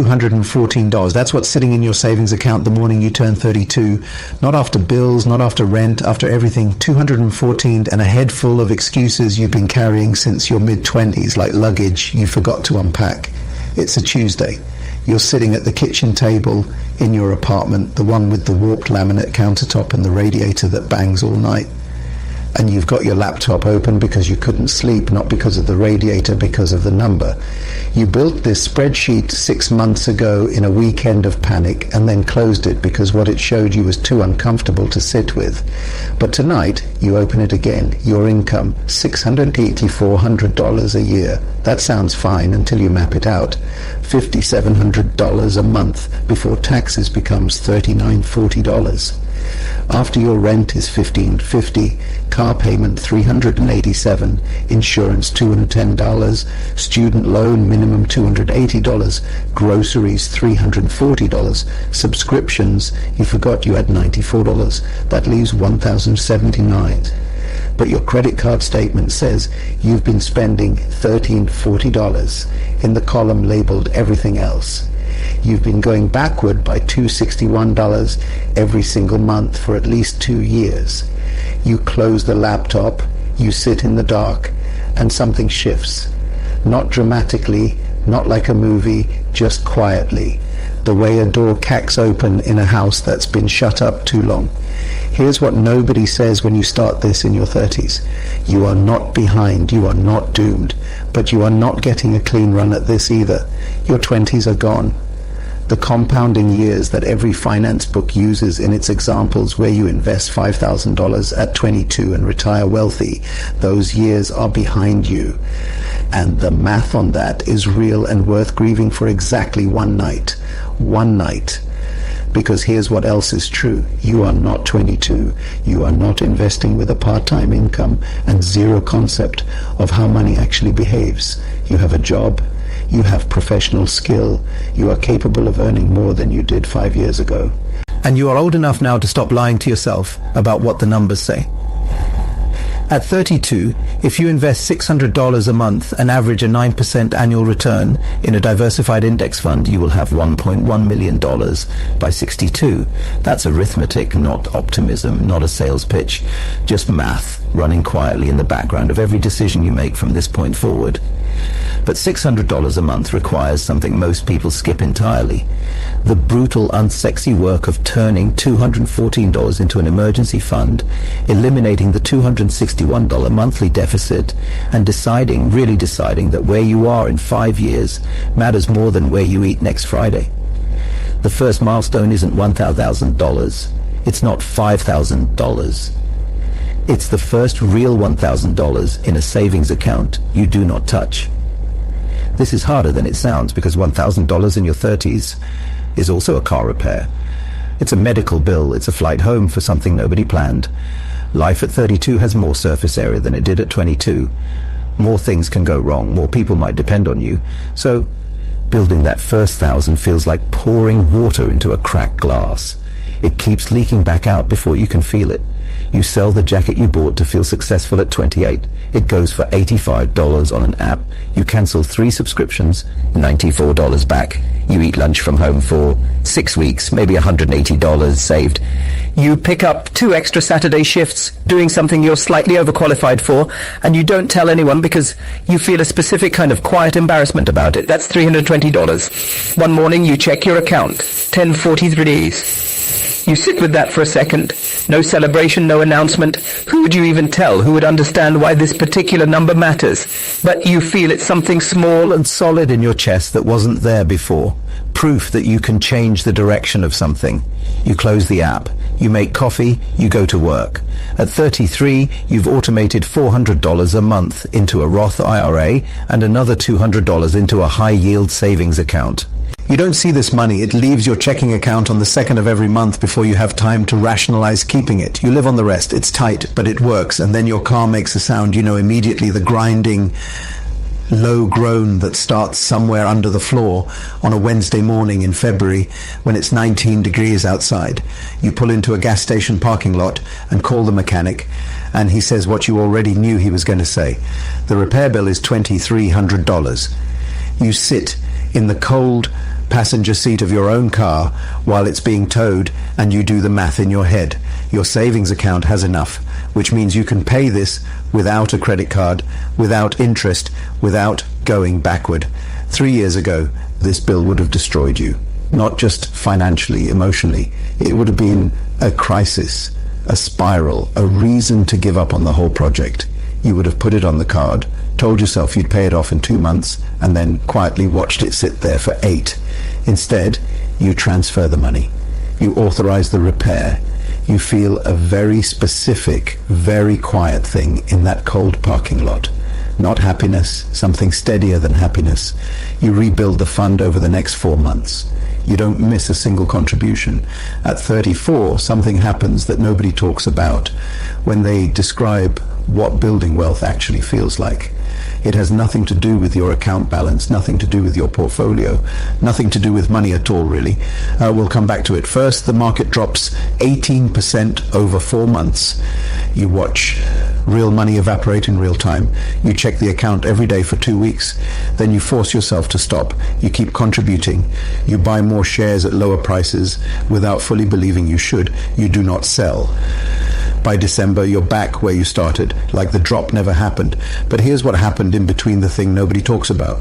$214. That's what's sitting in your savings account the morning you turn 32. Not after bills, not after rent, after everything. 214, and a head full of excuses you've been carrying since your mid-20s, like luggage you forgot to unpack. It's a Tuesday. You're sitting at the kitchen table in your apartment, the one with the warped laminate countertop and the radiator that bangs all night. And you've got your laptop open because you couldn't sleep, not because of the radiator, because of the number. You built this spreadsheet 6 months ago in a weekend of panic and then closed it because what it showed you was too uncomfortable to sit with. But tonight, you open it again. Your income, $680,400 a year. That sounds fine until you map it out. $5,700 a month before taxes becomes $3940. After your rent is $1,550, car payment $387, insurance $210, student loan minimum $280, groceries $340, subscriptions, you forgot you had $94. That leaves $1,079. But your credit card statement says you've been spending $1,340 in the column labeled everything else. You've been going backward by $261 every single month for at least 2 years. You close the laptop, you sit in the dark, and something shifts. Not dramatically, not like a movie, just quietly, the way a door cracks open in a house that's been shut up too long. Here's what nobody says when you start this in your 30s. You are not behind, you are not doomed, but you are not getting a clean run at this either. Your 20s are gone. The compounding years that every finance book uses in its examples where you invest $5,000 at 22 and retire wealthy, those years are behind you. And the math on that is real and worth grieving for exactly one night. One night. Because here's what else is true. You are not 22. You are not investing with a part-time income and zero concept of how money actually behaves. You have a job. You have professional skill. You are capable of earning more than you did 5 years ago. And you are old enough now to stop lying to yourself about what the numbers say. At 32, if you invest $600 a month and average a 9% annual return in a diversified index fund, you will have $1.1 million by 62. That's arithmetic, not optimism, not a sales pitch, just math running quietly in the background of every decision you make from this point forward. But $600 a month requires something most people skip entirely. The brutal, unsexy work of turning $214 into an emergency fund, eliminating the $261 monthly deficit, and really deciding that where you are in 5 years matters more than where you eat next Friday. The first milestone isn't $1,000. It's not $5,000. It's the first real $1,000 in a savings account you do not touch. This is harder than it sounds because $1,000 in your 30s is also a car repair. It's a medical bill, it's a flight home for something nobody planned. Life at 32 has more surface area than it did at 22. More things can go wrong, more people might depend on you. So, building that first 1,000 feels like pouring water into a cracked glass. It keeps leaking back out before you can feel it. You sell the jacket you bought to feel successful at 28. It goes for $85 on an app. You cancel 3 subscriptions, $94 back. You eat lunch from home for 6 weeks, maybe $180 saved. You pick up 2 extra Saturday shifts doing something you're slightly overqualified for, and you don't tell anyone because you feel a specific kind of quiet embarrassment about it. That's $320. One morning you check your account, 10:43. You sit with that for a second. No celebration, no announcement. Who would you even tell? Who would understand why this particular number matters? But you feel it's something small and solid in your chest that wasn't there before. Proof that you can change the direction of something. You close the app. You make coffee. You go to work. At 33, you've automated $400 a month into a Roth IRA and another $200 into a high-yield savings account. You don't see this money. It leaves your checking account on the 2nd of every month before you have time to rationalize keeping it. You live on the rest. It's tight, but it works. And then your car makes a sound, you know, immediately, the grinding, low groan that starts somewhere under the floor on a Wednesday morning in February when it's 19 degrees outside. You pull into a gas station parking lot and call the mechanic, and he says what you already knew he was going to say. The repair bill is $2,300. You sit in the cold, passenger seat of your own car while it's being towed, and you do the math in your head. Your savings account has enough, which means you can pay this without a credit card, without interest, without going backward. 3 years ago, this bill would have destroyed you. Not just financially, emotionally. It would have been a crisis, a spiral, a reason to give up on the whole project. You would have put it on the card, told yourself you'd pay it off in 2 months, and then quietly watched it sit there for 8. Instead, you transfer the money. You authorize the repair. You feel a very specific, very quiet thing in that cold parking lot. Not happiness, something steadier than happiness. You rebuild the fund over the next 4 months. You don't miss a single contribution. At 34, something happens that nobody talks about when they describe what building wealth actually feels like. It has nothing to do with your account balance, nothing to do with your portfolio, nothing to do with money at all, really. We'll come back to it. First, the market drops 18% over 4 months. You watch real money evaporate in real time. You check the account every day for 2 weeks. Then you force yourself to stop. You keep contributing. You buy more shares at lower prices without fully believing you should. You do not sell. By December, you're back where you started, like the drop never happened. But here's what happened in between the thing nobody talks about.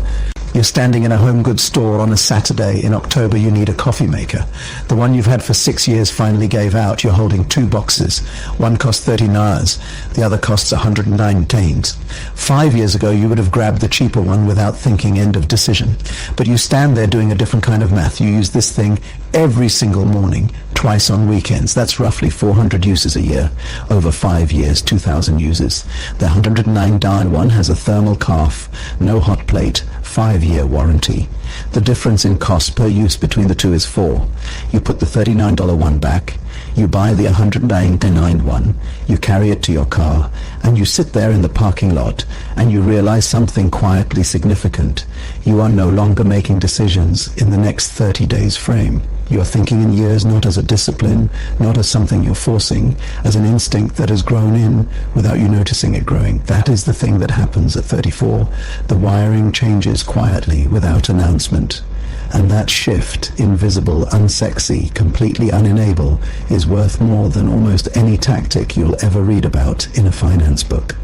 You're standing in a home goods store on a Saturday. In October, you need a coffee maker. The one you've had for 6 years finally gave out. You're holding 2 boxes. One costs 30 naras. The other costs 109 tains. 5 years ago, you would have grabbed the cheaper one without thinking, end of decision. But you stand there doing a different kind of math. You use this thing every single morning, twice on weekends. That's roughly 400 uses a year. Over 5 years, 2,000 uses. The 109 darn one has a thermal calf, no hot plate, 5-year warranty. The difference in cost per use between the two is 4. You put the $39 one back, you buy the $199 one, you carry it to your car, and you sit there in the parking lot, and you realize something quietly significant. You are no longer making decisions in the next 30 days frame. You're thinking in years, not as a discipline, not as something you're forcing, as an instinct that has grown in without you noticing it growing. That is the thing that happens at 34. The wiring changes quietly without announcement. And that shift, invisible, unsexy, completely unenable, is worth more than almost any tactic you'll ever read about in a finance book.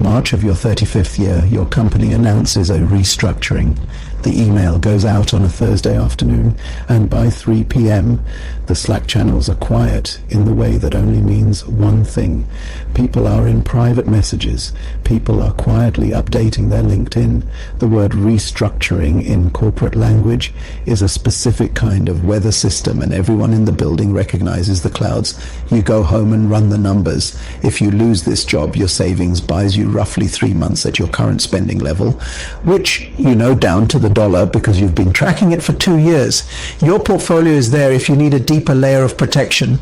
March of your 35th year, your company announces a restructuring. The email goes out on a Thursday afternoon, and by 3 p.m., the Slack channels are quiet in the way that only means one thing. People are in private messages. People are quietly updating their LinkedIn. The word restructuring in corporate language is a specific kind of weather system, and everyone in the building recognizes the clouds. You go home and run the numbers. If you lose this job, your savings buys you roughly 3 months at your current spending level, which you know down to the dollar because you've been tracking it for 2 years. Your portfolio is there if you need a deeper layer of protection.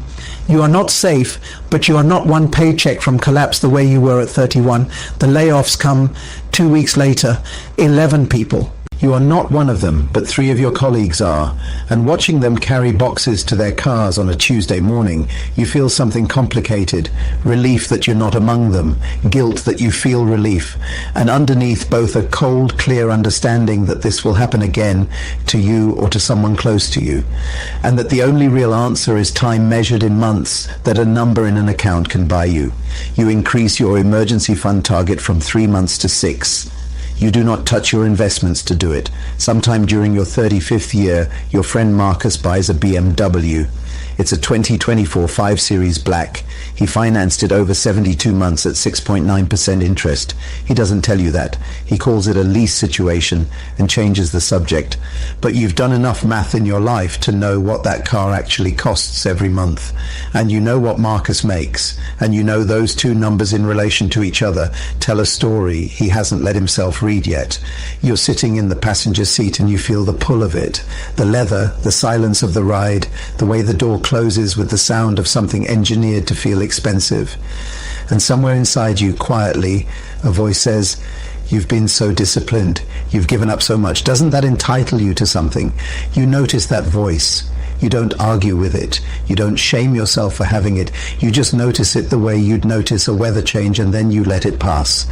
You are not safe, but you are not one paycheck from collapse the way you were at 31. The layoffs come 2 weeks later. 11 people. You are not one of them, but 3 of your colleagues are. And watching them carry boxes to their cars on a Tuesday morning, you feel something complicated. Relief that you're not among them. Guilt that you feel relief. And underneath both a cold, clear understanding that this will happen again to you or to someone close to you. And that the only real answer is time measured in months that a number in an account can buy you. You increase your emergency fund target from 3 months to 6. You do not touch your investments to do it. Sometime during your 35th year, your friend Marcus buys a BMW. It's a 2024 5 Series Black. He financed it over 72 months at 6.9% interest. He doesn't tell you that. He calls it a lease situation and changes the subject. But you've done enough math in your life to know what that car actually costs every month. And you know what Marcus makes. And you know those two numbers in relation to each other tell a story he hasn't let himself read yet. You're sitting in the passenger seat and you feel the pull of it. The leather, the silence of the ride, the way the door closes with the sound of something engineered to feel expensive. And somewhere inside you, quietly, a voice says, "You've been so disciplined. You've given up so much. Doesn't that entitle you to something?" You notice that voice. You don't argue with it. You don't shame yourself for having it. You just notice it the way you'd notice a weather change, and then you let it pass.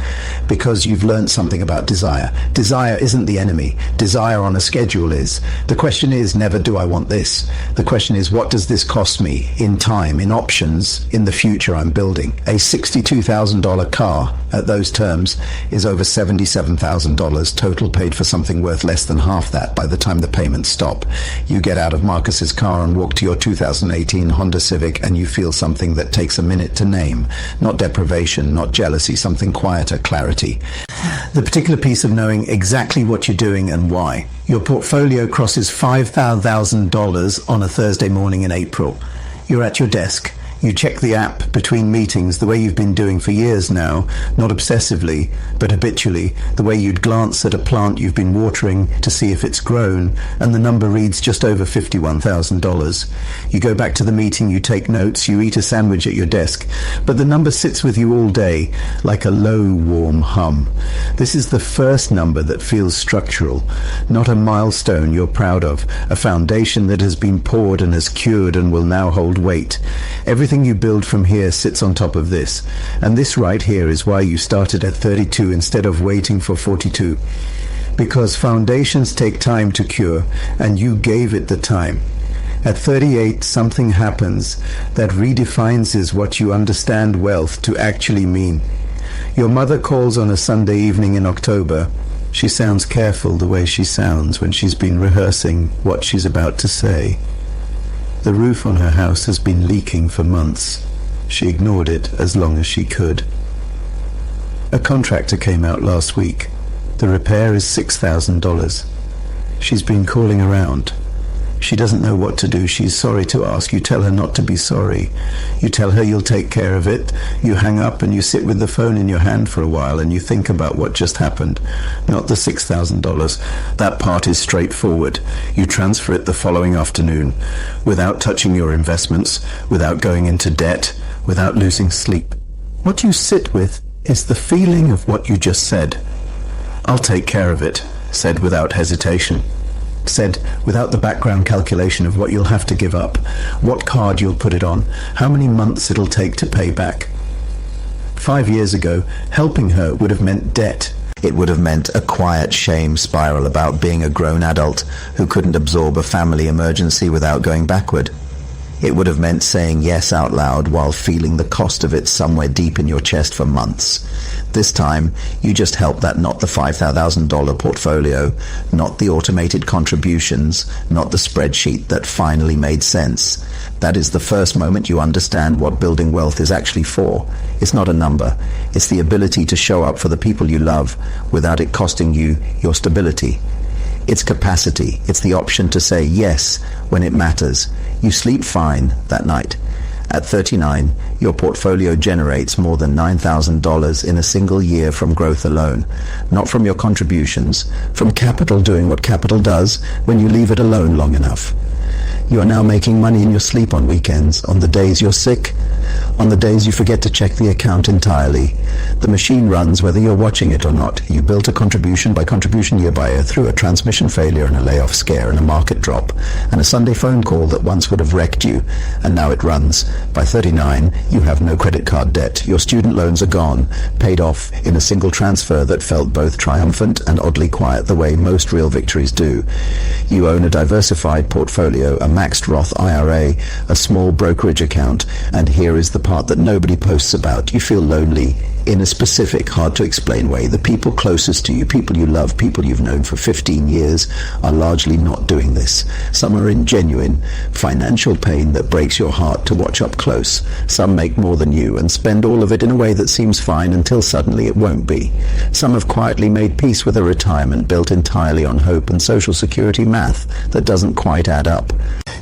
Because you've learned something about desire. Desire isn't the enemy. Desire on a schedule is. The question is never, do I want this? The question is, what does this cost me in time, in options, in the future I'm building? A $62,000 car at those terms is over $77,000 total, paid for something worth less than half that by the time the payments stop. You get out of Marcus's car and walk to your 2018 Honda Civic, and you feel something that takes a minute to name. Not deprivation, not jealousy, something quieter, clarity. The particular piece of knowing exactly what you're doing and why. Your portfolio crosses $5,000 on a Thursday morning in April. You're at your desk. You check the app between meetings the way you've been doing for years now, not obsessively, but habitually, the way you'd glance at a plant you've been watering to see if it's grown, and the number reads just over $51,000. You go back to the meeting, you take notes, you eat a sandwich at your desk, but the number sits with you all day, like a low, warm hum. This is the first number that feels structural, not a milestone you're proud of, a foundation that has been poured and has cured and will now hold weight. Everything you build from here sits on top of this. And this right here is why you started at 32 instead of waiting for 42. Because foundations take time to cure, and you gave it the time. At 38, something happens that redefines what you understand wealth to actually mean. Your mother calls on a Sunday evening in October. She sounds careful the way she sounds when she's been rehearsing what she's about to say. The roof on her house has been leaking for months. She ignored it as long as she could. A contractor came out last week. The repair is $6,000. She's been calling around. She doesn't know what to do. She's sorry to ask. You tell her not to be sorry. You tell her you'll take care of it. You hang up and you sit with the phone in your hand for a while and you think about what just happened. Not the $6,000. That part is straightforward. You transfer it the following afternoon, without touching your investments, without going into debt, without losing sleep. What you sit with is the feeling of what you just said. I'll take care of it, said without hesitation. Said without the background calculation of what you'll have to give up, what card you'll put it on, how many months it'll take to pay back. 5 years ago, helping her would have meant debt. It would have meant a quiet shame spiral about being a grown adult who couldn't absorb a family emergency without going backward. It would have meant saying yes out loud while feeling the cost of it somewhere deep in your chest for months. This time, you just helped that not the $5,000 portfolio, not the automated contributions, not the spreadsheet that finally made sense. That is the first moment you understand what building wealth is actually for. It's not a number. It's the ability to show up for the people you love without it costing you your stability. It's capacity. It's the option to say yes when it matters. You sleep fine that night. At 39, your portfolio generates more than $9,000 in a single year from growth alone, not from your contributions, from capital doing what capital does when you leave it alone long enough. You are now making money in your sleep on weekends, on the days you're sick, on the days you forget to check the account entirely. The machine runs whether you're watching it or not. You built a contribution by contribution year by year through a transmission failure and a layoff scare and a market drop and a Sunday phone call that once would have wrecked you, and now it runs. By 39, you have no credit card debt. Your student loans are gone, paid off in a single transfer that felt both triumphant and oddly quiet the way most real victories do. You own a diversified portfolio, a maxed Roth IRA, a small brokerage account, and here is the part that nobody posts about. You feel lonely in a specific, hard-to-explain way. The people closest to you, people you love, people you've known for 15 years, are largely not doing this. Some are in genuine financial pain that breaks your heart to watch up close. Some make more than you and spend all of it in a way that seems fine until suddenly it won't be. Some have quietly made peace with a retirement built entirely on hope and Social Security math that doesn't quite add up.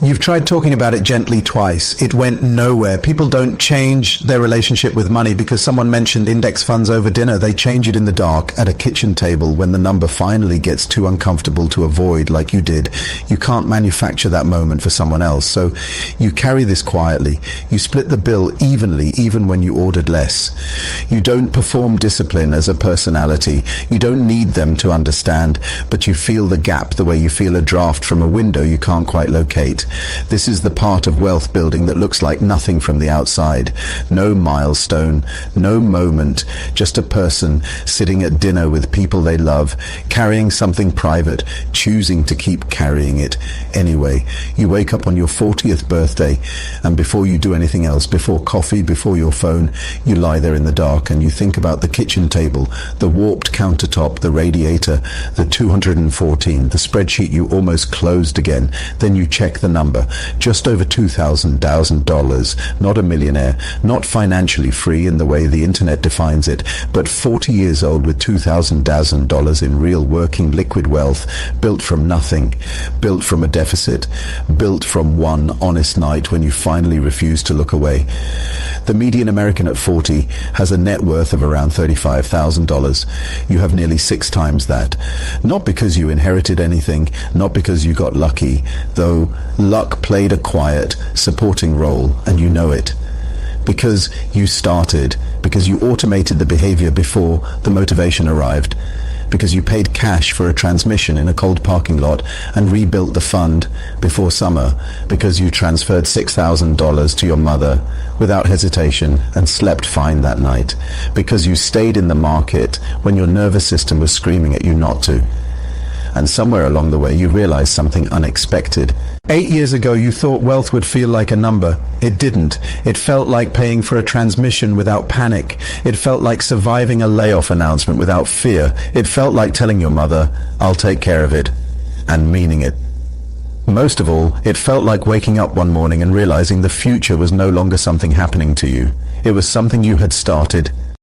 You've tried talking about it gently twice. It went nowhere. People don't change their relationship with money because someone mentioned index funds over dinner. They change it in the dark at a kitchen table when the number finally gets too uncomfortable to avoid, like you did. You can't manufacture that moment for someone else. So you carry this quietly. You split the bill evenly, even when you ordered less. You don't perform discipline as a personality. You don't need them to understand, but you feel the gap the way you feel a draft from a window you can't quite locate. This is the part of wealth building that looks like nothing from the outside. No milestone, no moment, just a person sitting at dinner with people they love, carrying something private, choosing to keep carrying it anyway. You wake up on your 40th birthday, and before you do anything else, before coffee, before your phone, you lie there in the dark and you think about the kitchen table, the warped countertop, the radiator, the 214, the spreadsheet you almost closed again. Then you check the number, just over $2,000, not a millionaire, not financially free in the way the internet defines it, but 40 years old with $2,000 in real working liquid wealth, built from nothing, built from a deficit, built from one honest night when you finally refused to look away. The median American at 40 has a net worth of around $35,000. You have nearly 6 times that. Not because you inherited anything, not because you got lucky, though luck played a quiet, supporting role, and you know it. Because you started, because you automated the behavior before the motivation arrived, because you paid cash for a transmission in a cold parking lot and rebuilt the fund before summer, because you transferred $6,000 to your mother without hesitation and slept fine that night, because you stayed in the market when your nervous system was screaming at you not to. And somewhere along the way you realized something unexpected. 8 years ago you thought wealth would feel like a number. It didn't. It felt like paying for a transmission without panic. It felt like surviving a layoff announcement without fear. It felt like telling your mother, "I'll take care of it," and meaning it. Most of all, it felt like waking up one morning and realizing the future was no longer something happening to you. It was something you had started,